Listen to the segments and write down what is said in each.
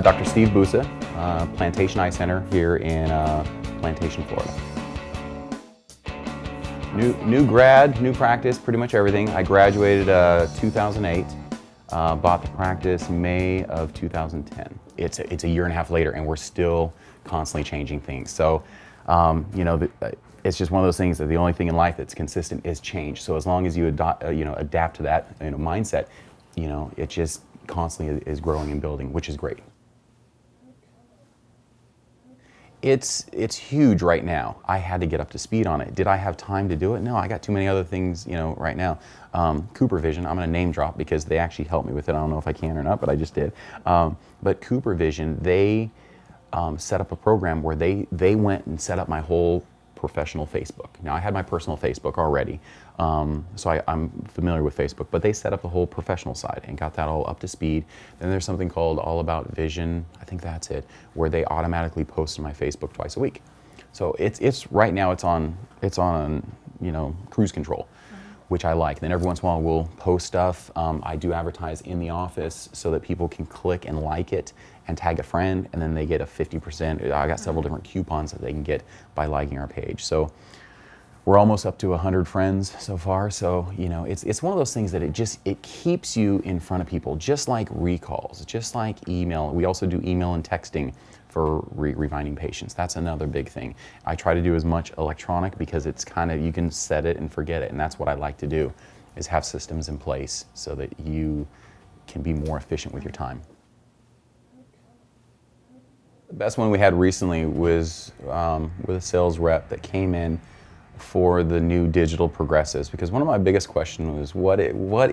DrSteveBussa, Plantation Eye Center here in Plantation, Florida. New grad, new practice, pretty much everything. I graduated 2008, bought the practice May of 2010. It's a year and a half later and we're still constantly changing things. So, you know, it's just one of those things that the only thing in life that's consistent is change. So as long as you adapt to that mindset, you know, it just constantly is growing and building, which is great. It's huge right now. I had to get up to speed on it. Did I have time to do it? No, I got too many other things, you know, right now. Cooper Vision, I'm gonna name drop because they actually helped me with it. I don't know if I can or not, but I just did. But Cooper Vision, they set up a program where they went and set up my whole professional Facebook. Now I had my personal Facebook already, so I'm familiar with Facebook, but they set up the whole professional side and got that all up to speed. Then there's something called All About Vision, I think that's it, where they automatically post to my Facebook twice a week. So it's right now it's on you know, cruise control, which I like. Then every once in a while we'll post stuff. I do advertise in the office so that people can click and like it and tag a friend, and then they get a 50%. I got several different coupons that they can get by liking our page. So we're almost up to 100 friends so far. So, you know, it's one of those things that it keeps you in front of people, just like recalls, just like email. We also do email and texting for reminding patients. That's another big thing. I try to do as much electronic because it's kind of, you can set it and forget it, and that's what I like to do, is have systems in place so that you can be more efficient with your time. The best one we had recently was with a sales rep that came in for the new digital progressives, because one of my biggest questions was what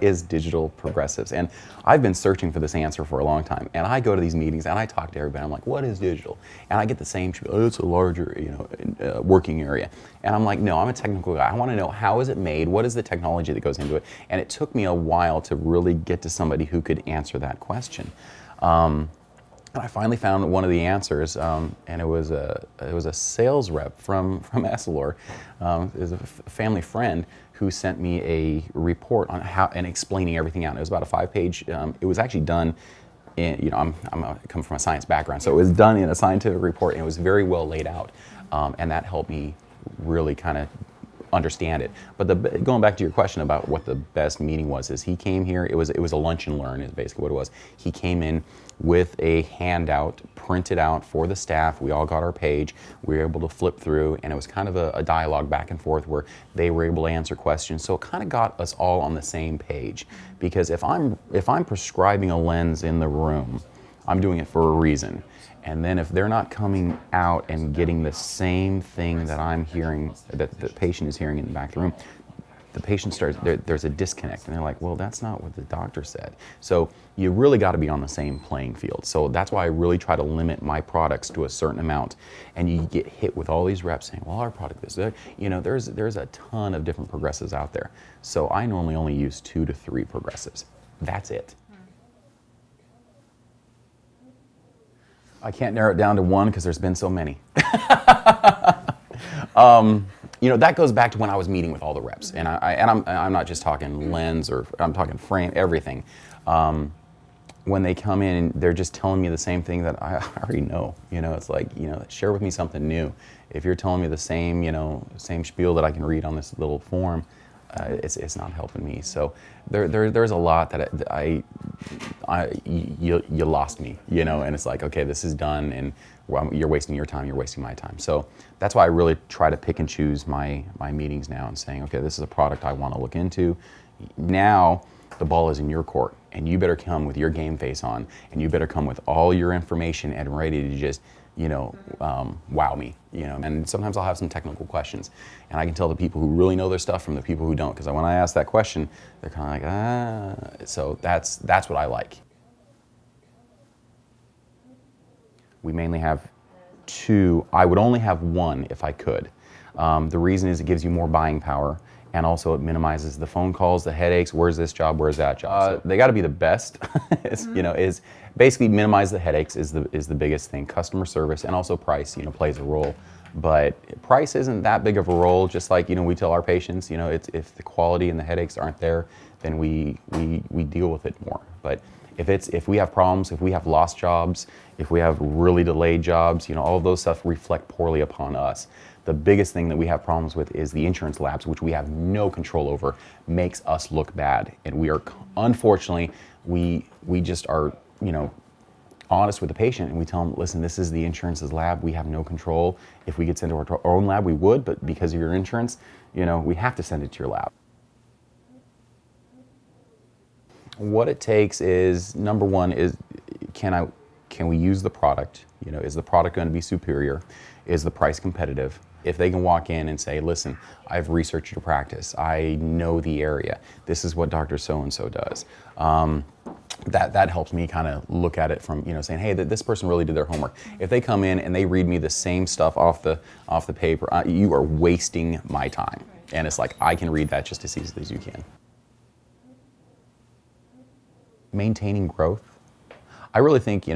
is digital progressives? And I've been searching for this answer for a long time, and I go to these meetings and I talk to everybody. I'm like, what is digital? And I get the same, oh, it's a larger, you know, working area. And I'm like, no, I'm a technical guy. I want to know, how is it made? What is the technology that goes into it? And it took me a while to really get to somebody who could answer that question. And I finally found one of the answers, and it was a sales rep from Essilor. It was a family friend who sent me a report on how, and explaining everything out. It was about a 5-page. It was actually done in, you know, I come from a science background, so it was done in a scientific report, and it was very well laid out, and that helped me really kind of understand it. But going back to your question about what the best meeting was, is he came here, it was a lunch and learn is basically what it was. He came in with a handout printed out for the staff. We all got our page. We were able to flip through, and it was kind of a dialogue back and forth where they were able to answer questions. So it kind of got us all on the same page, because if I'm prescribing a lens in the room, I'm doing it for a reason. And then if they're not coming out and getting the same thing that I'm hearing, that the patient is hearing in the back of the room, the patient starts, there's a disconnect, and they're like, well, that's not what the doctor said. So you really got to be on the same playing field. So that's why I really try to limit my products to a certain amount. And you get hit with all these reps saying, well, our product is, you know, there's a ton of different progressives out there. So I normally only use 2 to 3 progressives. That's it. I can't narrow it down to one because there's been so many. You know, that goes back to when I was meeting with all the reps, and I'm not just talking lens, or I'm talking frame, everything. When they come in, they're just telling me the same thing that I already know. You know, it's like, you know, share with me something new. If you're telling me the same, you know, same spiel that I can read on this little form, it's not helping me. So there's a lot that you lost me, you know, and it's like, okay, this is done, and you're wasting your time, you're wasting my time. So that's why I really try to pick and choose my meetings now, and saying, okay, this is a product I want to look into. Now the ball is in your court, and you better come with your game face on, and you better come with all your information and ready to just, you know, wow me, you know. And sometimes I'll have some technical questions, and I can tell the people who really know their stuff from the people who don't, because when I ask that question, they're kind of like, ah. So that's what I like. We mainly have 2. I would only have 1 if I could. The reason is it gives you more buying power, and also it minimizes the phone calls, the headaches, where's this job, where's that job. They got to be the best, is basically minimize the headaches is the biggest thing. Customer service and also price, plays a role. But price isn't that big of a role, just like, we tell our patients, if the quality and the headaches aren't there, then we deal with it more. But if we have problems, if we have lost jobs, if we have really delayed jobs, all of those stuff reflect poorly upon us. The biggest thing that we have problems with is the insurance lapse, which we have no control over, makes us look bad. And we are, unfortunately, we just are, honest with the patient, and we tell them, listen, this is the insurance's lab. We have no control. If we could send it to our own lab, we would, but because of your insurance, we have to send it to your lab. What it takes is, number one is, can we use the product? Is the product going to be superior? Is the price competitive? If they can walk in and say, listen, I've researched your practice. I know the area. This is what Dr. So-and-so does. That helps me kind of look at it from, saying, hey, this person really did their homework. If they come in and they read me the same stuff off the paper, you are wasting my time. And it's like, I can read that just as easily as you can. Maintaining growth. I really think,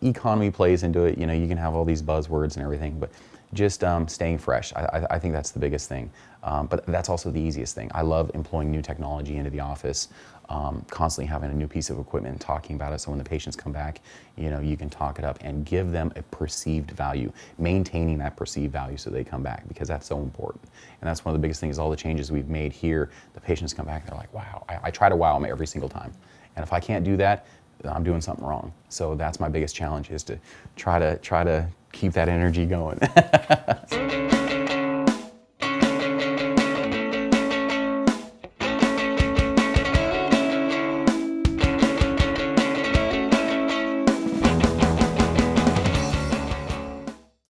economy plays into it. You can have all these buzzwords and everything, but just staying fresh. I think that's the biggest thing. But that's also the easiest thing. I love employing new technology into the office, constantly having a new piece of equipment and talking about it. So when the patients come back, you can talk it up and give them a perceived value, maintaining that perceived value so they come back, because that's so important. And that's one of the biggest things, all the changes we've made here, the patients come back, they're like, wow, I try to wow them every single time. And if I can't do that, I'm doing something wrong. So that's my biggest challenge, is to try to keep that energy going.